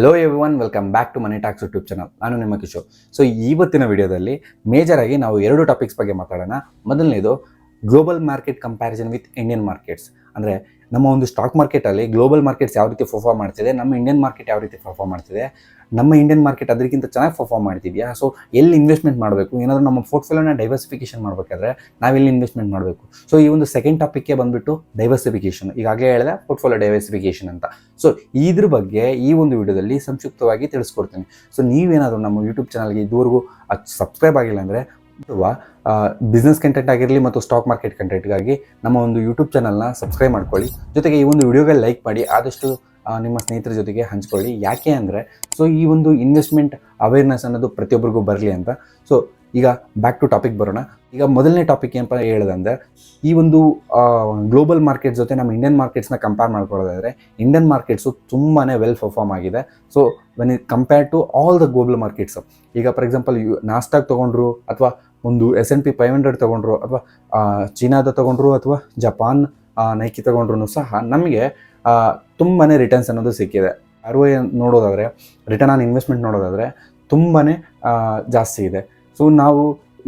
Hello everyone, welcome back to money talks YouTube channel. ನಾನು ನಿಮ್ಮ Kishore. So ಇವತ್ತಿನ ವಿಡಿಯೋದಲ್ಲಿ ಮೇಜರ್ ಆಗಿ ನಾವು ಎರಡು ಟಾಪಿಕ್ಸ್ ಬಗ್ಗೆ ಮಾತಾಡೋಣ. ಮೊದಲನೇದು global market comparison with Indian markets. ಅಂದರೆ ನಮ್ಮ ಒಂದು ಸ್ಟಾಕ್ ಮಾರ್ಕೆಟಲ್ಲಿ ಗ್ಲೋಬಲ್ ಮಾರ್ಕೆಟ್ಸ್ ಯಾವ ರೀತಿ ಪರ್ಫಾರ್ಮ್ ಮಾಡ್ತಿದೆ, ನಮ್ಮ ಇಂಡಿಯನ್ ಮಾರ್ಕೆಟ್ ಯಾವ ರೀತಿ ಪರ್ಫಾರ್ಮ್ ಮಾಡ್ತಿದೆ, ನಮ್ಮ ಇಂಡಿಯನ್ ಮಾರ್ಕೆಟ್ ಅದಕ್ಕಿಂತ ಚೆನ್ನಾಗಿ ಪರ್ಫಾರ್ಮ್ ಮಾಡ್ತಿದೆಯಾ, ಸೊ ಎಲ್ಲಿ ಇನ್ವೆಸ್ಟ್ಮೆಂಟ್ ಮಾಡಬೇಕು, ಏನಾದರೂ ನಮ್ಮ ಪೋರ್ಟ್ಫೋಲಿಯೋನ ಡೈವರ್ಸಿಫಿಕೇಷನ್ ಮಾಡಬೇಕಾದ್ರೆ ನಾವೆಲ್ಲಿ ಇನ್ವೆಸ್ಟ್ಮೆಂಟ್ ಮಾಡಬೇಕು. ಸೊ ಈ ಒಂದು ಸೆಕೆಂಡ್ ಟಾಪಿಕ್ಗೆ ಬಂದುಬಿಟ್ಟು ಡೈವರ್ಸಿಫಿಕೇಷನ್. ಈಗಾಗಲೇ ಹೇಳಿದೆ ಪೋರ್ಟ್ಫೋಲಿಯೋ ಡೈವರ್ಸಿಫಿಕೇಷನ್ ಅಂತ. ಸೊ ಇದ್ರ ಬಗ್ಗೆ ಈ ಒಂದು ವಿಡಿಯೋದಲ್ಲಿ ಸಂಕ್ಷಿಪ್ತವಾಗಿ ತಿಳಿಸ್ಕೊಡ್ತೀನಿ. ಸೊ ನೀವೇನಾದರೂ ನಮ್ಮ ಯೂಟ್ಯೂಬ್ ಚಾನಲ್ಗೆ ಇದುವರೆಗೂ ಸಬ್ಸ್ಕ್ರೈಬ್ ಆಗಿಲ್ಲ ಅಂದರೆ ಅಥವಾ ಬಿಸ್ನೆಸ್ ಕಂಟೆಂಟ್ ಆಗಿರಲಿ ಮತ್ತು ಸ್ಟಾಕ್ ಮಾರ್ಕೆಟ್ ಕಂಟೆಂಟ್ಗಾಗಿ ನಮ್ಮ ಒಂದು ಯೂಟ್ಯೂಬ್ ಚಾನಲ್ನ ಸಬ್ಸ್ಕ್ರೈಬ್ ಮಾಡ್ಕೊಳ್ಳಿ. ಜೊತೆಗೆ ಈ ಒಂದು ವಿಡಿಯೋಗೆ ಲೈಕ್ ಮಾಡಿ, ಆದಷ್ಟು ನಿಮ್ಮ ಸ್ನೇಹಿತರ ಜೊತೆಗೆ ಹಂಚ್ಕೊಳ್ಳಿ. ಯಾಕೆ ಅಂದರೆ ಸೊ ಈ ಒಂದು ಇನ್ವೆಸ್ಟ್ಮೆಂಟ್ ಅವೇರ್ನೆಸ್ ಅನ್ನೋದು ಪ್ರತಿಯೊಬ್ಬರಿಗೂ ಬರಲಿ ಅಂತ. ಸೊ ಈಗ ಬ್ಯಾಕ್ ಟು ಟಾಪಿಕ್ ಬರೋಣ. ಈಗ ಮೊದಲನೇ ಟಾಪಿಕ್ ಏನಪ್ಪ ಹೇಳಿದಂದರೆ, ಈ ಒಂದು ಗ್ಲೋಬಲ್ ಮಾರ್ಕೆಟ್ಸ್ ಜೊತೆ ನಮ್ಮ ಇಂಡಿಯನ್ ಮಾರ್ಕೆಟ್ಸ್ನ ಕಂಪೇರ್ ಮಾಡ್ಕೊಳ್ಳೋದಾದರೆ ಇಂಡಿಯನ್ ಮಾರ್ಕೆಟ್ಸು ತುಂಬಾ ವೆಲ್ ಪರ್ಫಾರ್ಮ್ ಆಗಿದೆ. So when it compare to all the global markets. ಈಗ ಫಾರ್ ಎಕ್ಸಾಂಪಲ್ ನಾಸ್ಟಾಕ್ ತೊಗೊಂಡ್ರು, ಅಥವಾ ಒಂದು S&P 500 ತೊಗೊಂಡ್ರು, ಅಥವಾ ಚೀನಾದ ತೊಗೊಂಡ್ರು, ಅಥವಾ ಜಪಾನ್ ನೈಕಿ ತೊಗೊಂಡ್ರು ಸಹ ನಮಗೆ ತುಂಬಾ ರಿಟರ್ನ್ಸ್ ಅನ್ನೋದು ಸಿಕ್ಕಿದೆ. ROI ನೋಡೋದಾದರೆ, ರಿಟರ್ನ್ ಆನ್ ಇನ್ವೆಸ್ಟ್ಮೆಂಟ್ ನೋಡೋದಾದರೆ ತುಂಬಾ ಜಾಸ್ತಿ ಇದೆ. ಸೊ ನಾವು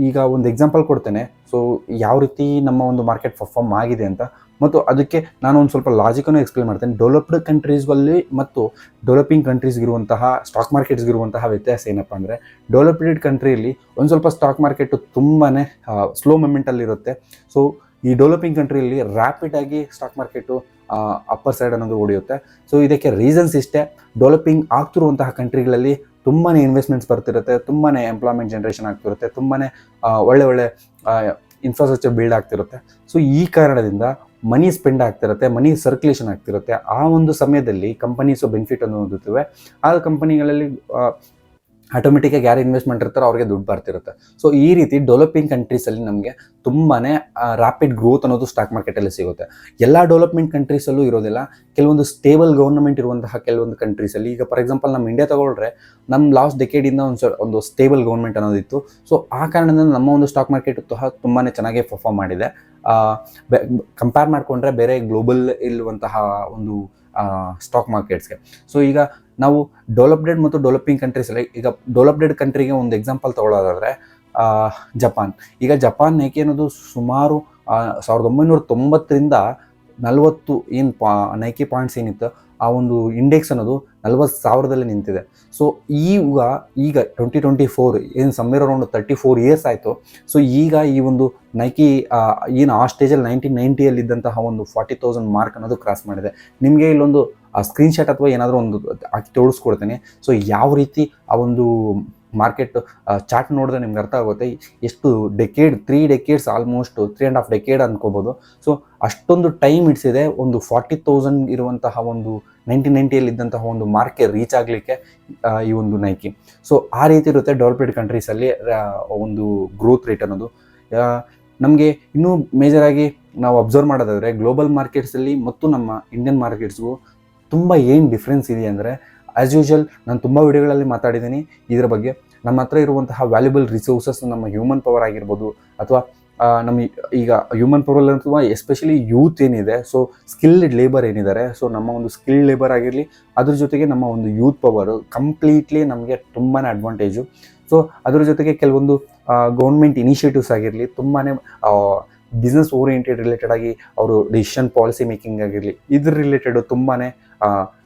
ಈಗ ಒಂದು ಎಕ್ಸಾಂಪಲ್ ಕೊಡ್ತೇನೆ. ಸೊ ಯಾವ ರೀತಿ ನಮ್ಮ ಒಂದು ಮಾರ್ಕೆಟ್ ಪರ್ಫಾರ್ಮ್ ಆಗಿದೆ ಅಂತ, ಮತ್ತು ಅದಕ್ಕೆ ನಾನು ಒಂದು ಸ್ವಲ್ಪ ಲಾಜಿಕನ್ನು ಎಕ್ಸ್ಪ್ಲೇನ್ ಮಾಡ್ತೇನೆ. ಡೆವಲಪ್ಡ್ ಕಂಟ್ರೀಸ್ಗಳಲ್ಲಿ ಮತ್ತು ಡೆವಲಪಿಂಗ್ ಕಂಟ್ರೀಸ್ಗಿರುವಂತಹ ಸ್ಟಾಕ್ ಮಾರ್ಕೆಟ್ಸ್ಗಿರುವಂತಹ ವ್ಯತ್ಯಾಸ ಏನಪ್ಪ ಅಂದರೆ, ಡೆವಲಪ್ಡ್ ಕಂಟ್ರಿಯಲ್ಲಿ ಒಂದು ಸ್ವಲ್ಪ ಸ್ಟಾಕ್ ಮಾರ್ಕೆಟು ತುಂಬಾ ಸ್ಲೋ ಮೂಮೆಂಟಲ್ಲಿರುತ್ತೆ. ಸೊ ಈ ಡೆವಲಪಿಂಗ್ ಕಂಟ್ರಿಯಲ್ಲಿ ರ್ಯಾಪಿಡಾಗಿ ಸ್ಟಾಕ್ ಮಾರ್ಕೆಟು ಅಪ್ಪರ್ ಸೈಡ್ ಅನ್ನೋದು ಹೊಡೆಯುತ್ತೆ. ಸೊ ಇದಕ್ಕೆ ರೀಸನ್ಸ್ ಇಷ್ಟೇ. ಡೆವಲಪಿಂಗ್ ಆಗ್ತಿರುವಂತಹ ಕಂಟ್ರಿಗಳಲ್ಲಿ ತುಂಬಾ ಇನ್ವೆಸ್ಟ್ಮೆಂಟ್ಸ್ ಬರ್ತಿರುತ್ತೆ, ತುಂಬಾ ಎಂಪ್ಲಾಯ್ಮೆಂಟ್ ಜನ್ರೇಷನ್ ಆಗ್ತಿರುತ್ತೆ, ತುಂಬಾ ಒಳ್ಳೆ ಇನ್ಫ್ರಾಸ್ಟ್ರಕ್ಚರ್ ಬಿಲ್ಡ್ ಆಗ್ತಿರುತ್ತೆ. ಸೊ ಈ ಕಾರಣದಿಂದ ಮನಿ ಸ್ಪೆಂಡ್ ಆಗ್ತಿರುತ್ತೆ, ಮನಿ ಸರ್ಕ್ಯುಲೇಷನ್ ಆಗ್ತಿರುತ್ತೆ. ಆ ಒಂದು ಸಮಯದಲ್ಲಿ ಕಂಪನೀಸು ಬೆನಿಫಿಟ್ ಅನ್ನು ಹೊಂದುತ್ತವೆ. ಆ ಕಂಪನಿಗಳಲ್ಲಿ ಆಟೋಮೆಟಿಕ್ಕಾಗಿ ಯಾರು ಇನ್ವೆಸ್ಟ್ಮೆಂಟ್ ಇರ್ತಾರೋ ಅವ್ರಿಗೆ ದುಡ್ಡು ಬರ್ತಿರುತ್ತೆ. ಸೊ ಈ ರೀತಿ ಡೆವಲಪಿಂಗ್ ಕಂಟ್ರೀಸಲ್ಲಿ ನಮಗೆ ತುಂಬಾ ರ್ಯಾಪಿಡ್ ಗ್ರೋತ್ ಅನ್ನೋದು ಸ್ಟಾಕ್ ಮಾರ್ಕೆಟಲ್ಲಿ ಸಿಗುತ್ತೆ. ಎಲ್ಲ ಡೆವಲಪ್ಮೆಂಟ್ ಕಂಟ್ರೀಸಲ್ಲೂ ಇರೋದಿಲ್ಲ. ಕೆಲವೊಂದು ಸ್ಟೇಬಲ್ ಗೌರ್ಮೆಂಟ್ ಇರುವಂತಹ ಕೆಲವೊಂದು ಕಂಟ್ರೀಸಲ್ಲಿ, ಈಗ ಫಾರ್ ಎಕ್ಸಾಂಪಲ್ ನಮ್ಮ ಇಂಡಿಯಾ ತಗೊಳ್ರೆ, ನಮ್ಮ ಲಾಸ್ಟ್ ಡೆಕೇಡಿಂದ ಒಂದು ಸ್ಟೇಬಲ್ ಗೌರ್ಮೆಂಟ್ ಅನ್ನೋದಿತ್ತು. ಸೊ ಆ ಕಾರಣದಿಂದ ನಮ್ಮ ಒಂದು ಸ್ಟಾಕ್ ಮಾರ್ಕೆಟ್ ಸಹ ತುಂಬಾ ಚೆನ್ನಾಗೇ ಪರ್ಫಾರ್ಮ್ ಮಾಡಿದೆ. ಕಂಪೇರ್ ಮಾಡಿಕೊಂಡ್ರೆ ಬೇರೆ ಗ್ಲೋಬಲ್ ಇರುವಂತಹ ಒಂದು ಸ್ಟಾಕ್ ಮಾರ್ಕೆಟ್ಸ್ಗೆ. ಸೊ ಈಗ ನಾವು ಡೆವಲಪ್ಡ್ ಮತ್ತು ಡೆವಲಪಿಂಗ್ ಕಂಟ್ರೀಸಲ್ಲಿ, ಈಗ ಡೆವಲಪ್ಡ್ ಕಂಟ್ರಿಗೆ ಒಂದು ಎಕ್ಸಾಂಪಲ್ ತೊಗೊಳ್ಳೋದಾದರೆ ಜಪಾನ್. ಈಗ ಜಪಾನ್ ನೈಕಿ ಅನ್ನೋದು ಸುಮಾರು 1990ರಿಂದ 40 ಏನು ನೈಕಿ ಪಾಯಿಂಟ್ಸ್ ಏನಿತ್ತು, ಆ ಒಂದು ಇಂಡೆಕ್ಸ್ ಅನ್ನೋದು 40,000ದಲ್ಲಿ ನಿಂತಿದೆ. ಸೊ ಈಗ 2024 ಏನು ಸಮ್ವೇರ್ ಅರೌಂಡ್ 34 ಇಯರ್ಸ್ ಆಯಿತು. ಸೊ ಈಗ ಈ ಒಂದು ನೈಕಿ ಏನು ಆ ಸ್ಟೇಜಲ್ಲಿ 1990ಯಲ್ಲಿದ್ದಂತಹ ಒಂದು 40,000 ಮಾರ್ಕ್ ಅನ್ನೋದು ಕ್ರಾಸ್ ಮಾಡಿದೆ. ನಿಮಗೆ ಇಲ್ಲೊಂದು ಸ್ಕ್ರೀನ್ಶಾಟ್ ಅಥವಾ ಏನಾದರೂ ಒಂದು ಹಾಕಿ ತೋರಿಸ್ಕೊಡ್ತೀನಿ. ಸೊ ಯಾವ ರೀತಿ ಆ ಒಂದು ಮಾರ್ಕೆಟ್ ಚಾರ್ಟ್ ನೋಡಿದ್ರೆ ನಿಮ್ಗೆ ಅರ್ಥ ಆಗುತ್ತೆ ಎಷ್ಟು ಡೆಕೇಡ್, 3 ಡೆಕೇಡ್ಸ್, ಆಲ್ಮೋಸ್ಟ್ 3.5 ಡೆಕೇಡ್ ಅನ್ಕೋಬೋದು. ಸೊ ಅಷ್ಟೊಂದು ಟೈಮ್ ಇಡಿಸಿದೆ ಒಂದು 40,000 ಇರುವಂತಹ ಒಂದು 1990ಯಲ್ಲಿದ್ದಂತಹ ಒಂದು ಮಾರ್ಕೆ ರೀಚ್ ಆಗಲಿಕ್ಕೆ ಈ ಒಂದು ನೈಕಿ. ಸೊ ಆ ರೀತಿ ಇರುತ್ತೆ ಡೆವಲಪ್ಡ್ ಕಂಟ್ರೀಸಲ್ಲಿ ಒಂದು ಗ್ರೋತ್ ರೇಟ್ ಅನ್ನೋದು. ನಮಗೆ ಇನ್ನೂ ಮೇಜರಾಗಿ ನಾವು ಅಬ್ಸರ್ವ್ ಮಾಡೋದಾದರೆ ಗ್ಲೋಬಲ್ ಮಾರ್ಕೆಟ್ಸಲ್ಲಿ ಮತ್ತು ನಮ್ಮ ಇಂಡಿಯನ್ ಮಾರ್ಕೆಟ್ಸ್ಗೂ ತುಂಬ ಏನು ಡಿಫ್ರೆನ್ಸ್ ಇದೆ ಅಂದರೆ, ಆ್ಯಸ್ ಯೂಶುವಲ್ ನಾನು ತುಂಬ ವಿಡಿಯೋಗಳಲ್ಲಿ ಮಾತಾಡಿದ್ದೀನಿ ಇದರ ಬಗ್ಗೆ. ನಮ್ಮ ಹತ್ರ ಇರುವಂತಹ ವ್ಯಾಲ್ಯುಬಲ್ ರಿಸೋರ್ಸಸ್, ನಮ್ಮ ಹ್ಯೂಮನ್ ಪವರ್ ಆಗಿರ್ಬೋದು, ಅಥವಾ ನಮ್ಮ ಈಗ ಹ್ಯೂಮನ್ ಪವರ್ ಅಥವಾ ಎಸ್ಪೆಷಲಿ ಯೂತ್ ಏನಿದೆ, ಸೊ ಸ್ಕಿಲ್ಡ್ ಲೇಬರ್ ಏನಿದ್ದಾರೆ, ಸೊ ನಮ್ಮ ಒಂದು ಸ್ಕಿಲ್ಡ್ ಲೇಬರ್ ಆಗಿರಲಿ, ಅದ್ರ ಜೊತೆಗೆ ನಮ್ಮ ಒಂದು ಯೂತ್ ಪವರು ಕಂಪ್ಲೀಟ್ಲಿ ನಮಗೆ ತುಂಬಾ ಅಡ್ವಾಂಟೇಜು. ಸೊ ಅದ್ರ ಜೊತೆಗೆ ಕೆಲವೊಂದು ಗೌರ್ಮೆಂಟ್ ಇನಿಷಿಯೇಟಿವ್ಸ್ ಆಗಿರಲಿ, ತುಂಬಾ ಬಿಸ್ನೆಸ್ ಓರಿಯೆಂಟೆಡ್ ರಿಲೇಟೆಡ್ ಆಗಿ ಅವರು ಡಿಸಿಷನ್ ಪಾಲಿಸಿ ಮೇಕಿಂಗ್ ಆಗಿರಲಿ, ಇದ್ರ ರಿಲೇಟೆಡು ತುಂಬಾ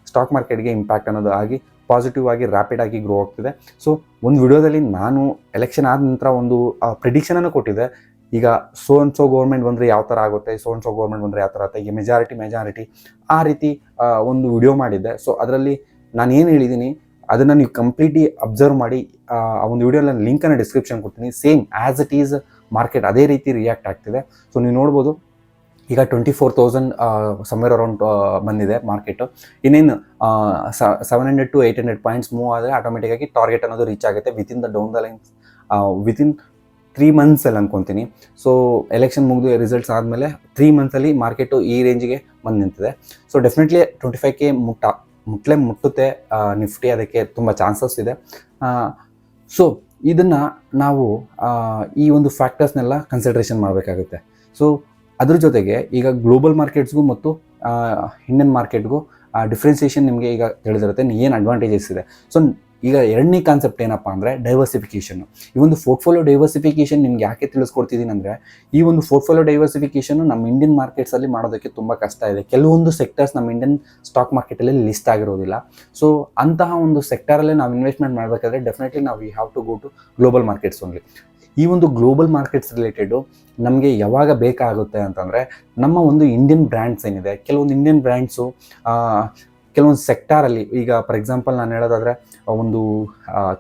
ಸ್ಟಾಕ್ ಮಾರ್ಕೆಟ್ಗೆ ಇಂಪ್ಯಾಕ್ಟ್ ಅನ್ನೋದು ಆಗಿ ಪಾಸಿಟಿವ್ ಆಗಿ ರ್ಯಾಪಿಡ್ ಆಗಿ ಗ್ರೋ ಆಗ್ತಿದೆ. ಸೊ ಒಂದು ವಿಡಿಯೋದಲ್ಲಿ ನಾನು ಎಲೆಕ್ಷನ್ ಆದ ನಂತರ ಒಂದು ಪ್ರಿಡಿಕ್ಷನನ್ನು ಕೊಟ್ಟಿದ್ದೆ. ಈಗ ಸೋ ಗೌರ್ಮೆಂಟ್ ಬಂದರೆ ಯಾವ ಥರ ಆಗುತ್ತೆ, ಸೋ ಗೌರ್ಮೆಂಟ್ ಬಂದರೆ ಯಾವ ಥರ ಆಗುತ್ತೆ, ಈಗ ಮೆಜಾರಿಟಿ ಆ ರೀತಿ ಒಂದು ವಿಡಿಯೋ ಮಾಡಿದ್ದೆ. ಸೊ ಅದರಲ್ಲಿ ನಾನು ಏನು ಹೇಳಿದ್ದೀನಿ ಅದನ್ನು ನೀವು ಕಂಪ್ಲೀಟ್ಲಿ ಅಬ್ಸರ್ವ್ ಮಾಡಿ. ಆ ಒಂದು ವಿಡಿಯೋಲ್ಲಿ ನಾನು ಲಿಂಕನ್ನು ಡಿಸ್ಕ್ರಿಪ್ಷನ್ ಕೊಡ್ತೀನಿ. Same as it is market ಅದೇ ರೀತಿ ರಿಯಾಕ್ಟ್ ಆಗ್ತಿದೆ. ಸೊ ನೀವು ನೋಡ್ಬೋದು, ಈಗ 24,000 ಸಮ್ವೇರ್ ಅರೌಂಡ್ ಬಂದಿದೆ ಮಾರ್ಕೆಟು. ಇನ್ನೇನು 700 to 800 ಪಾಯಿಂಟ್ಸ್ ಮೂವ್ ಆದರೆ ಆಟೋಮೆಟಿಕ್ಕಾಗಿ ಟಾರ್ಗೆಟ್ ಅನ್ನೋದು ರೀಚ್ ಆಗುತ್ತೆ within the down the line, within 3 ಮಂತ್ಸಲ್ಲಿ ಅನ್ಕೊತೀನಿ. ಸೊ ಎಲೆಕ್ಷನ್ ಮುಗಿದು ರಿಸಲ್ಟ್ಸ್ ಆದಮೇಲೆ 3 ಮಂತ್ಸಲ್ಲಿ ಮಾರ್ಕೆಟು ಈ ರೇಂಜಿಗೆ ಬಂದು ನಿಂತಿದೆ. ಸೊ ಡೆಫಿನೆಟ್ಲಿ 25K ಮುಟ್ಟುತ್ತೆ ನಿಫ್ಟಿ, ಅದಕ್ಕೆ ತುಂಬ ಚಾನ್ಸಸ್ ಇದೆ. ಸೊ ಇದನ್ನು ನಾವು ಈ ಒಂದು ಫ್ಯಾಕ್ಟರ್ಸ್ನೆಲ್ಲ ಕನ್ಸಿಡ್ರೇಷನ್ ಮಾಡಬೇಕಾಗುತ್ತೆ. ಸೊ ಅದ್ರ ಜೊತೆಗೆ ಈಗ ಗ್ಲೋಬಲ್ ಮಾರ್ಕೆಟ್ಸ್ಗೂ ಮತ್ತು ಇಂಡಿಯನ್ ಮಾರ್ಕೆಟ್ಗೂ ಡಿಫ್ರೆನ್ಸಿಯೇಷನ್ ನಿಮಗೆ ಈಗ ತಿಳಿದಿರುತ್ತೆ ಏನು ಅಡ್ವಾಂಟೇಜಸ್ ಇದೆ. ಸೊ ಈಗ ಎರಡನೇ ಕಾನ್ಸೆಪ್ಟ್ ಏನಪ್ಪ ಅಂದರೆ ಡೈವರ್ಸಿಫಿಕೇಷನ್. ಈ ಒಂದು ಪೋರ್ಟ್ಫೋಲಿಯೋ ಡೈವರ್ಸಿಫಿಕೇಷನ್ ನಿಮ್ಗೆ ಯಾಕೆ ತಿಳಿಸ್ಕೊಡ್ತಿದ್ದೀನಿ ಅಂದರೆ, ಈ ಒಂದು ಪೋರ್ಟ್ಫೋಲಿಯೋ ಡೈವರ್ಸಿಫಿಕೇಷನ್ ನಮ್ಮ ಇಂಡಿಯನ್ ಮಾರ್ಕೆಟ್ಸಲ್ಲಿ ಮಾಡೋದಕ್ಕೆ ತುಂಬ ಕಷ್ಟ ಇದೆ. ಕೆಲವೊಂದು ಸೆಕ್ಟರ್ಸ್ ನಮ್ಮ ಇಂಡಿಯನ್ ಸ್ಟಾಕ್ ಮಾರ್ಕೆಟಲ್ಲಿ ಲಿಸ್ಟ್ ಆಗಿರೋದಿಲ್ಲ. ಸೊ ಅಂತಹ ಒಂದು ಸೆಕ್ಟರಲ್ಲೇ ನಾವು ಇನ್ವೆಸ್ಟ್ಮೆಂಟ್ ಮಾಡಬೇಕಾದ್ರೆ ಡೆಫಿನೆಟ್ಲಿ ನಾವು we have to go to global markets only. ಈ ಒಂದು ಗ್ಲೋಬಲ್ ಮಾರ್ಕೆಟ್ಸ್ ರಿಲೇಟೆಡು ನಮಗೆ ಯಾವಾಗ ಬೇಕಾಗುತ್ತೆ ಅಂತಂದರೆ, ನಮ್ಮ ಒಂದು ಇಂಡಿಯನ್ ಬ್ರ್ಯಾಂಡ್ಸ್ ಏನಿದೆ, ಕೆಲವೊಂದು ಇಂಡಿಯನ್ ಬ್ರ್ಯಾಂಡ್ಸು ಕೆಲವೊಂದು ಸೆಕ್ಟಾರಲ್ಲಿ, ಈಗ ಫಾರ್ ಎಕ್ಸಾಂಪಲ್ ನಾನು ಹೇಳೋದಾದರೆ ಒಂದು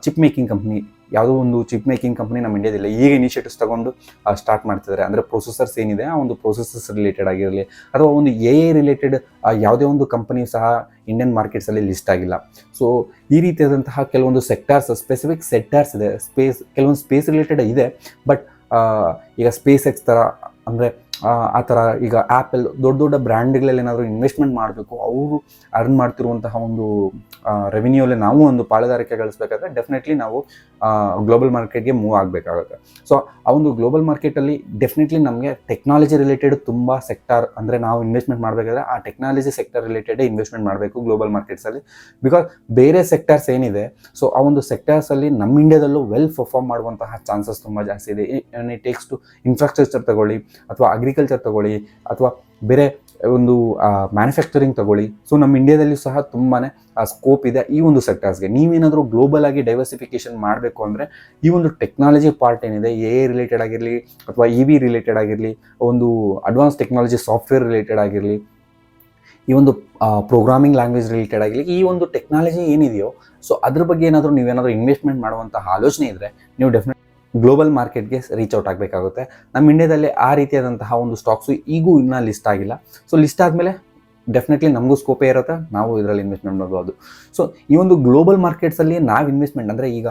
ಚಿಪ್ ಮೇಕಿಂಗ್ ಕಂಪ್ನಿ, ಯಾವುದೋ ಒಂದು ಚಿಪ್ ಮೇಕಿಂಗ್ ಕಂಪ್ನಿ ನಮ್ಮ ಇಂಡಿಯಾದಿಲ್ಲ, ಈಗ ಇನಿಷಿಯೇಟಿವ್ಸ್ ತೊಗೊಂಡು ಸ್ಟಾರ್ಟ್ ಮಾಡ್ತಿದ್ದಾರೆ. ಅಂದರೆ ಪ್ರೊಸೆಸರ್ಸ್ ಏನಿದೆ ಆ ಒಂದು ಪ್ರೊಸೆಸರ್ಸ್ ರಿಲೇಟೆಡ್ ಆಗಿರಲಿ, ಅಥವಾ ಒಂದು ಎ ರಿಲೇಟೆಡ್ ಯಾವುದೇ ಒಂದು ಕಂಪನಿ ಸಹ ಇಂಡಿಯನ್ ಮಾರ್ಕೆಟ್ಸಲ್ಲಿ ಲಿಸ್ಟ್ ಆಗಿಲ್ಲ. ಸೊ ಈ ರೀತಿಯಾದಂತಹ ಕೆಲವೊಂದು ಸೆಕ್ಟಾರ್ಸ್, ಸ್ಪೆಸಿಫಿಕ್ ಸೆಕ್ಟಾರ್ಸ್ ಇದೆ, ಕೆಲವೊಂದು ಸ್ಪೇಸ್ ರಿಲೇಟೆಡ್ ಇದೆ. ಬಟ್ ಈಗ ಸ್ಪೇಸ್ ಎಕ್ಸ್ ಥರ, ಅಂದರೆ ಆ ಥರ ಈಗ ಆ್ಯಪಲ್ ದೊಡ್ಡ ದೊಡ್ಡ ಬ್ರ್ಯಾಂಡ್ಗಳಲ್ಲಿ ಏನಾದರೂ ಇನ್ವೆಸ್ಟ್ಮೆಂಟ್ ಮಾಡಬೇಕು, ಅವರು ಅರ್ನ್ ಮಾಡ್ತಿರುವಂತಹ ಒಂದು ರೆವಿನ್ಯೂಲ್ಲಿ ನಾವು ಒಂದು ಪಾಲುದಾರಿಕೆ ಗಳಿಸಬೇಕಾದ್ರೆ ಡೆಫಿನೆಟ್ಲಿ ನಾವು ಗ್ಲೋಬಲ್ ಮಾರ್ಕೆಟ್ಗೆ ಮೂವ್ ಆಗಬೇಕಾಗುತ್ತೆ. ಸೊ ಆ ಒಂದು ಗ್ಲೋಬಲ್ ಮಾರ್ಕೆಟಲ್ಲಿ ಡೆಫಿನೆಟ್ಲಿ ನಮಗೆ ಟೆಕ್ನಾಲಜಿ ರಿಲೇಟೆಡ್ ತುಂಬ ಸೆಕ್ಟಾರ್, ಅಂದರೆ ನಾವು ಇನ್ವೆಸ್ಟ್ಮೆಂಟ್ ಮಾಡಬೇಕಾದ್ರೆ ಆ ಟೆಕ್ನಾಲಜಿ ಸೆಕ್ಟರ್ ರಿಲೇಟೆಡೇ ಇನ್ವೆಸ್ಟ್ಮೆಂಟ್ ಮಾಡಬೇಕು ಗ್ಲೋಬಲ್ ಮಾರ್ಕೆಟ್ಸಲ್ಲಿ. ಬಿಕಾಸ್ ಬೇರೆ ಸೆಕ್ಟರ್ಸ್ ಏನಿದೆ, ಸೊ ಆ ಒಂದು ಸೆಕ್ಟರ್ಸಲ್ಲಿ ನಮ್ಮ ಇಂಡಿಯಾದಲ್ಲೂ ವೆಲ್ ಪರ್ಫಾರ್ಮ್ ಮಾಡುವಂತಹ ಚಾನ್ಸಸ್ ತುಂಬ ಜಾಸ್ತಿ ಇದೆ. ಇಟ್ ಟೇಕ್ಸ್ ಟು ಇನ್ಫ್ರಾಸ್ಟ್ರಕ್ಚರ್ ತಗೊಳ್ಳಿ, ಅಥವಾ ಅಗ್ರಿಕಲ್ಚರ್ ತಗೊಳ್ಳಿ, ಅಥವಾ ಬೇರೆ ಒಂದು ಮ್ಯಾನುಫ್ಯಾಕ್ಚರಿಂಗ್ ತಗೊಳ್ಳಿ. ಸೊ ನಮ್ಮ ಇಂಡಿಯಾದಲ್ಲಿ ಸಹ ತುಂಬಾ ಸ್ಕೋಪ್ ಇದೆ ಈ ಒಂದು ಸೆಕ್ಟರ್ಸ್ಗೆ. ನೀವೇನಾದರೂ ಗ್ಲೋಬಲ್ ಆಗಿ ಡೈವರ್ಸಿಫಿಕೇಷನ್ ಮಾಡಬೇಕು ಅಂದರೆ ಈ ಒಂದು ಟೆಕ್ನಾಲಜಿ ಪಾರ್ಟ್ ಏನಿದೆ, ಎ ರಿಲೇಟೆಡ್ ಆಗಿರಲಿ, ಅಥವಾ ಇ ವಿ ರಿಲೇಟೆಡ್ ಆಗಿರಲಿ, ಒಂದು ಅಡ್ವಾನ್ಸ್ ಟೆಕ್ನಾಲಜಿ ಸಾಫ್ಟ್ವೇರ್ ರಿಲೇಟೆಡ್ ಆಗಿರಲಿ, ಈ ಒಂದು ಪ್ರೋಗ್ರಾಮಿಂಗ್ ಲ್ಯಾಂಗ್ವೇಜ್ ರಿಲೇಟೆಡ್ ಆಗಿರಲಿ, ಈ ಒಂದು ಟೆಕ್ನಾಲಜಿ ಏನಿದೆಯೋ, ಸೊ ಅದ್ರ ಬಗ್ಗೆ ನೀವೇನಾದರೂ ಇನ್ವೆಸ್ಟ್ಮೆಂಟ್ ಮಾಡುವಂಥ ಆಲೋಚನೆ ಇದ್ದರೆ ನೀವು ಡೆಫಿನೆಟ್ ಗ್ಲೋಬಲ್ ಮಾರ್ಕೆಟ್ಗೆ ರೀಚ್ ಔಟ್ ಆಗಬೇಕಾಗುತ್ತೆ. ನಮ್ಮ ಇಂಡಿಯಾದಲ್ಲಿ ಆ ರೀತಿಯಾದಂತಹ ಒಂದು ಸ್ಟಾಕ್ಸು ಈಗೂ ಇನ್ನೂ ಲಿಸ್ಟ್ ಆಗಿಲ್ಲ. ಸೊ ಲಿಸ್ಟ್ ಆದಮೇಲೆ ಡೆಫಿನೆಟ್ಲಿ ನಮಗೂ ಸ್ಕೋಪೇ ಇರುತ್ತೆ, ನಾವು ಇದರಲ್ಲಿ ಇನ್ವೆಸ್ಟ್ಮೆಂಟ್ ಮಾಡ್ಬೋದು. ಸೊ ಈ ಒಂದು ಗ್ಲೋಬಲ್ ಮಾರ್ಕೆಟ್ಸಲ್ಲಿ ನಾವು ಇನ್ವೆಸ್ಟ್ಮೆಂಟ್ ಅಂದರೆ, ಈಗ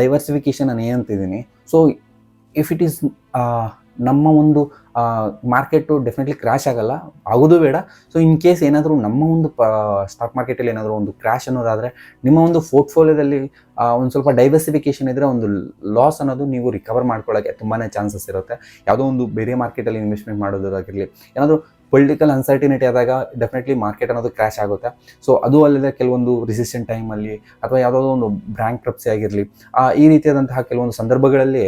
ಡೈವರ್ಸಿಫಿಕೇಷನ್ ನಾನು ಏನಂತಿದ್ದೀನಿ, ಸೊ ಇಫ್ ಇಟ್ ಈಸ್ ನಮ್ಮ ಒಂದು ಮಾರ್ಕೆಟು ಡೆಫಿನೆಟ್ಲಿ ಕ್ರ್ಯಾಶ್ ಆಗಲ್ಲ, ಆಗೋದು ಬೇಡ. ಸೊ ಇನ್ ಕೇಸ್ ಏನಾದರೂ ನಮ್ಮ ಒಂದು ಸ್ಟಾಕ್ ಮಾರ್ಕೆಟಲ್ಲಿ ಏನಾದರೂ ಒಂದು ಕ್ರ್ಯಾಶ್ ಅನ್ನೋದಾದರೆ, ನಿಮ್ಮ ಒಂದು ಪೋರ್ಟ್ಫೋಲಿಯೋದಲ್ಲಿ ಒಂದು ಸ್ವಲ್ಪ ಡೈವರ್ಸಿಫಿಕೇಷನ್ ಇದ್ದರೆ ಒಂದು ಲಾಸ್ ಅನ್ನೋದು ನೀವು ರಿಕವರ್ ಮಾಡ್ಕೊಳ್ಳೋಕ್ಕೆ ತುಂಬಾ ಚಾನ್ಸಸ್ ಇರುತ್ತೆ. ಯಾವುದೋ ಒಂದು ಬೇರೆ ಮಾರ್ಕೆಟಲ್ಲಿ ಇನ್ವೆಸ್ಟ್ಮೆಂಟ್ ಮಾಡೋದಾಗಿರಲಿ, ಏನಾದರೂ ಪೊಲಿಟಿಕಲ್ ಅನ್ಸರ್ಟಿನಿಟಿ ಆದಾಗ ಡೆಫಿನೆಟ್ಲಿ ಮಾರ್ಕೆಟ್ ಅನ್ನೋದು ಕ್ರ್ಯಾಶ್ ಆಗುತ್ತೆ. ಸೊ ಅದು ಅಲ್ಲದೆ ಕೆಲವೊಂದು ರಿಸಿಸ್ಟೆಂಟ್ ಟೈಮಲ್ಲಿ, ಅಥವಾ ಯಾವುದಾದ್ರು ಒಂದು ಬ್ಯಾಂಕ್ರಪ್ಸಿ ಆಗಿರಲಿ, ಈ ರೀತಿಯಾದಂತಹ ಕೆಲವೊಂದು ಸಂದರ್ಭಗಳಲ್ಲಿ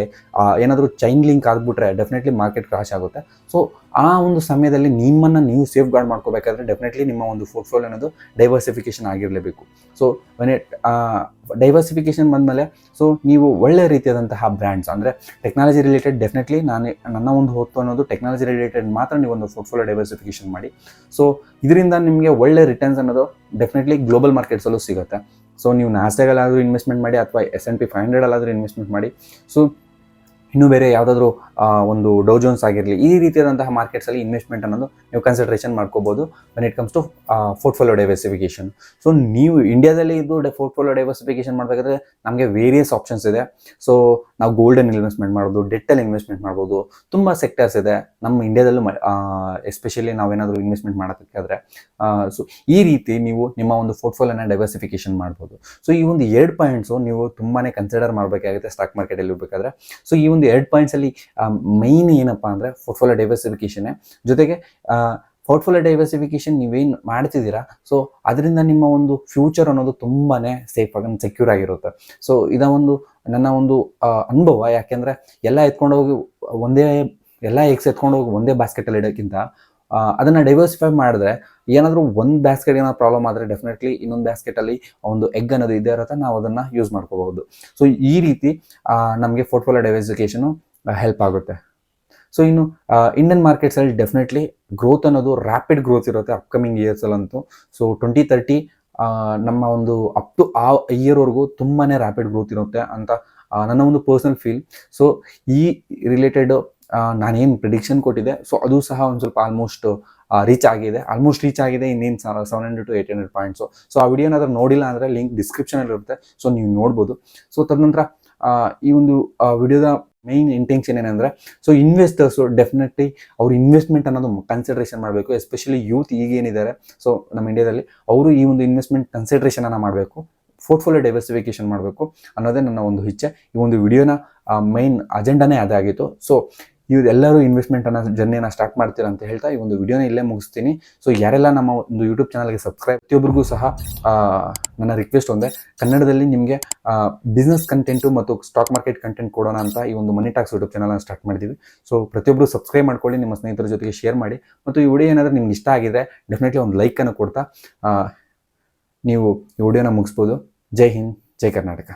ಏನಾದರೂ ಚೈನ್ ಲಿಂಕ್ ಆಗಿಬಿಟ್ರೆ ಡೆಫಿನೆಟ್ಲಿ ಮಾರ್ಕೆಟ್ ಕ್ರಾಶ್ ಆಗುತ್ತೆ. ಸೊ ಆ ಒಂದು ಸಮಯದಲ್ಲಿ ನಿಮ್ಮನ್ನು ನೀವು ಸೇಫ್ ಗಾರ್ಡ್ ಮಾಡ್ಕೋಬೇಕಾದ್ರೆ ಡೆಫಿನೆಟ್ಲಿ ನಿಮ್ಮ ಒಂದು ಪೋರ್ಟ್ಫೋಲಿಯೋ ಅನ್ನೋದು ಡೈವರ್ಸಿಫಿಕೇಷನ್ ಆಗಿರಲೇಬೇಕು. ಸೊ ಡೈವರ್ಸಿಫಿಕೇಷನ್ ಬಂದಮೇಲೆ, ಸೊ ನೀವು ಒಳ್ಳೆ ರೀತಿಯಾದಂತಹ ಬ್ರ್ಯಾಂಡ್ಸ್, ಅಂದರೆ ಟೆಕ್ನಾಲಜಿ ರಿಲೇಟೆಡ್, ಡೆಫಿನೆಟ್ಲಿ ನನ್ನ ಒಂದು ಹೊತ್ತು ಅನ್ನೋದು ಟೆಕ್ನಾಲಜಿ ರಿಲೇಟೆಡ್ ಮಾತ್ರ ನೀವು ಒಂದು ಪೋರ್ಟ್ಫೋಲಿಯೋ ಡೈವರ್ಸಿಫಿಕೇಷನ್ ಮಾಡಿ. ಸೊ ಇದರಿಂದ ನಿಮಗೆ ಒಳ್ಳೆ ರಿಟರ್ನ್ಸ್ ಅನ್ನೋದು ಡೆಫಿನೆಟ್ಲಿ ಗ್ಲೋಬಲ್ ಮಾರ್ಕೆಟ್ಸಲ್ಲೂ ಸಿಗುತ್ತೆ. ಸೊ ನೀವು ನಾಸ್ಡಾಗಲ್ಲಾದರೂ ಇನ್ವೆಸ್ಟ್ಮೆಂಟ್ ಮಾಡಿ, ಅಥವಾ S&P 500 ಇನ್ವೆಸ್ಟ್ಮೆಂಟ್ ಮಾಡಿ. ಸೊ ಇನ್ನೂ ಬೇರೆ ಯಾವುದಾದ್ರೂ ಒಂದು ಡೌ ಜೋನ್ಸ್ ಆಗಿರಲಿ, ಈ ರೀತಿಯಾದಂತಹ ಮಾರ್ಕೆಟ್ಸಲ್ಲಿ ಇನ್ವೆಸ್ಟ್ಮೆಂಟ್ ಅನ್ನೋದು ನೀವು ಕನ್ಸಿಡರೇಷನ್ ಮಾಡ್ಕೋಬೋದು when it comes to portfolio diversification. So ನೀವು ಇಂಡಿಯಾದಲ್ಲಿ ಇದು ಪೋರ್ಟ್ಫೋಲಿಯೋ ಡೈವರ್ಸಿಫಿಕೇಷನ್ ಮಾಡಬೇಕಾದ್ರೆ ನಮಗೆ ವೇರಿಯಸ್ ಆಪ್ಷನ್ಸ್ ಇದೆ. ಸೊ ನಾವು ಗೋಲ್ಡನ್ ಇನ್ವೆಸ್ಟ್ಮೆಂಟ್ ಮಾಡ್ಬೋದು, ಡೆಟ್ಟಲ್ಲಿ ಇನ್ವೆಸ್ಟ್ಮೆಂಟ್ ಮಾಡ್ಬೋದು, ತುಂಬ ಸೆಕ್ಟರ್ಸ್ ಇದೆ ನಮ್ಮ ಇಂಡಿಯಾದಲ್ಲೂ. ಎಸ್ಪೆಷಲಿ ನಾವೇನಾದರೂ ಇನ್ವೆಸ್ಟ್ಮೆಂಟ್ ಮಾಡೋದಕ್ಕಾದರೆ, ಸೊ ಈ ರೀತಿ ನೀವು ನಿಮ್ಮ ಒಂದು ಪೋರ್ಟ್ಫೋಲಿಯೋನ ಡೈವರ್ಸಿಫಿಕೇಷನ್ ಮಾಡ್ಬೋದು. ಸೊ ಈ ಒಂದು 2 ಪಾಯಿಂಟ್ಸು ನೀವು ತುಂಬಾ ಕನ್ಸಿಡರ್ ಮಾಡಬೇಕಾಗುತ್ತೆ ಸ್ಟಾಕ್ ಮಾರ್ಕೆಟಲ್ಲಿ ಇರಬೇಕಾದ್ರೆ. ಸೊ ಈ ಒಂದು 2 ಪಾಯಿಂಟ್ಸಲ್ಲಿ ಮೈನ್ ಏನಪ್ಪ ಅಂದರೆ ಪೋರ್ಟ್ಫೋಲಿಯೋ ಡೈವರ್ಸಿಫಿಕೇಷನ್ನೇ. ಜೊತೆಗೆ ಪೋರ್ಟ್ಫೋಲಿಯೋ ಡೈವರ್ಸಿಫಿಕೇಷನ್ ನೀವೇನು ಮಾಡ್ತಿದ್ದೀರಾ, ಸೊ ಅದರಿಂದ ನಿಮ್ಮ ಒಂದು ಫ್ಯೂಚರ್ ಅನ್ನೋದು ತುಂಬಾ ಸೇಫ್ ಆಗಿ ಸೆಕ್ಯೂರ್ ಆಗಿರುತ್ತೆ. ಸೊ ನನ್ನ ಒಂದು ಅನುಭವ. ಯಾಕೆಂದರೆ ಎಲ್ಲ ಎಗ್ಸ್ ಎತ್ಕೊಂಡೋಗಿ ಒಂದೇ ಬಾಸ್ಕೆಟಲ್ಲಿ ಇಡೋಕ್ಕಿಂತ ಅದನ್ನು ಡೈವರ್ಸಿಫೈ ಮಾಡಿದ್ರೆ, ಏನಾದರೂ ಒಂದು ಬ್ಯಾಸ್ಕೆಟ್ ಏನಾದ್ರು ಪ್ರಾಬ್ಲಮ್ ಆದರೆ ಡೆಫಿನೆಟ್ಲಿ ಇನ್ನೊಂದು ಬ್ಯಾಸ್ಕೆಟಲ್ಲಿ ಒಂದು ಎಗ್ ಅನ್ನೋದು ಇದ್ದೇ ಇರುತ್ತೆ, ನಾವು ಅದನ್ನು ಯೂಸ್ ಮಾಡ್ಕೋಬಹುದು. ಸೊ ಈ ರೀತಿ ನಮಗೆ ಪೋರ್ಟ್ಫೋಲಿಯೋ ಡೈವರ್ಸಿಫಿಕೇಷನು ಹೆಲ್ಪ್ ಆಗುತ್ತೆ. ಸೊ ಇನ್ನು ಇಂಡಿಯನ್ ಮಾರ್ಕೆಟ್ಸಲ್ಲಿ ಡೆಫಿನೆಟ್ಲಿ ಗ್ರೋತ್ ಅನ್ನೋದು ರ್ಯಾಪಿಡ್ ಗ್ರೋತ್ ಇರುತ್ತೆ ಅಪ್ಕಮಿಂಗ್ ಇಯರ್ಸಲ್ಲಂತೂ. ಸೊ 2030 ನಮ್ಮ ಒಂದು ಅಪ್ ಟು ಆ ಇಯರ್ವರೆಗೂ ತುಂಬಾ ರ್ಯಾಪಿಡ್ ಗ್ರೋತ್ ಇರುತ್ತೆ ಅಂತ ನನ್ನ ಒಂದು ಪರ್ಸನಲ್ ಫೀಲ್. ಸೊ ಈ ರಿಲೇಟೆಡ್ ನಾನೇನು ಪ್ರಿಡಿಕ್ಷನ್ ಕೊಟ್ಟಿದ್ದೆ, ಸೊ ಅದು ಸಹ ಒಂದು ಸ್ವಲ್ಪ ಆಲ್ಮೋಸ್ಟ್ ರೀಚ್ ಆಗಿದೆ. ಇನ್ನೇನು 700 to 800 ಪಾಯಿಂಟ್ಸು. ಸೊ ಆ ವಿಡಿಯೋನಾದ್ರೂ ನೋಡಿಲ್ಲ ಅಂದರೆ ಲಿಂಕ್ ಡಿಸ್ಕ್ರಿಪ್ಷನಲ್ಲಿ ಇರುತ್ತೆ, ಸೊ ನೀವು ನೋಡ್ಬೋದು. ಸೊ ತದನಂತರ ಈ ಒಂದು ವಿಡಿಯೋದ ಮೇಯ್ನ್ ಇಂಟೆನ್ಷನ್ ಏನಂದರೆ, ಸೊ ಇನ್ವೆಸ್ಟರ್ಸು ಡೆಫಿನೆಟ್ಲಿ ಅವ್ರ ಇನ್ವೆಸ್ಟ್ಮೆಂಟ್ ಅನ್ನೋದು ಕನ್ಸಿಡ್ರೇಷನ್ ಮಾಡಬೇಕು. ಎಸ್ಪೆಷಲಿ ಯೂತ್ ಈಗೇನಿದ್ದಾರೆ, ಸೊ ನಮ್ಮ ಇಂಡಿಯಾದಲ್ಲಿ ಅವರು ಈ ಒಂದು ಇನ್ವೆಸ್ಟ್ಮೆಂಟ್ ಕನ್ಸಿಡ್ರೇಷನನ್ನು ಮಾಡಬೇಕು, ಪೋರ್ಟ್ಫೋಲಿಯೋ ಡೈವರ್ಸಿಫಿಕೇಷನ್ ಮಾಡಬೇಕು ಅನ್ನೋದೇ ನನ್ನ ಒಂದು ಇಚ್ಛೆ. ಈ ಒಂದು ವಿಡಿಯೋನ ಮೈನ್ ಅಜೆಂಡಾನೇ ಅದಾಗಿತ್ತು. ಸೊ ಇವರೆಲ್ಲರೂ ಇನ್ವೆಸ್ಟ್ಮೆಂಟ್ ಅನ್ನೋ ಜರ್ನಿನ ಸ್ಟಾರ್ಟ್ ಮಾಡ್ತೀರಾ ಅಂತ ಹೇಳ್ತಾ ಈ ಒಂದು ವಿಡಿಯೋನ ಇಲ್ಲೇ ಮುಗಿಸ್ತೀನಿ. ಸೊ ಯಾರೆಲ್ಲ ನಮ್ಮ ಒಂದು ಯೂಟ್ಯೂಬ್ ಚಾನಲ್ಗೆ ಸಬ್ಸ್ಕ್ರೈಬ್, ಪ್ರತಿಯೊಬ್ಬರಿಗೂ ಸಹ ನನ್ನ ರಿಕ್ವೆಸ್ಟ್ ಒಂದೇ, ಕನ್ನಡದಲ್ಲಿ ನಿಮಗೆ ಬಿಸ್ನೆಸ್ ಕಂಟೆಂಟು ಮತ್ತು ಸ್ಟಾಕ್ ಮಾರ್ಕೆಟ್ ಕಂಟೆಂಟ್ ಕೊಡೋಣ ಅಂತ ಈ ಒಂದು ಮನಿ ಟಾಕ್ಸ್ ಯೂಟ್ಯೂಬ್ ಚಾನಲ್ನ ಸ್ಟಾರ್ಟ್ ಮಾಡಿದ್ದೀವಿ. ಸೊ ಪ್ರತಿಯೊಬ್ಬರು ಸಬ್ಸ್ಕ್ರೈಬ್ ಮಾಡ್ಕೊಳ್ಳಿ, ನಿಮ್ಮ ಸ್ನೇಹಿತರ ಜೊತೆಗೆ ಶೇರ್ ಮಾಡಿ, ಮತ್ತು ಈ ವಿಡಿಯೋ ಏನಾದರೂ ನಿಮ್ಗೆ ಇಷ್ಟ ಆಗಿದ್ರೆ ಡೆಫಿನೆಟ್ಲಿ ಒಂದು ಲೈಕನ್ನು ಕೊಡ್ತಾ ನೀವು ಈ ವಿಡಿಯೋನ ಮುಗಿಸ್ಬೋದು. ಜೈ ಹಿಂದ್, ಜೈ ಕರ್ನಾಟಕ.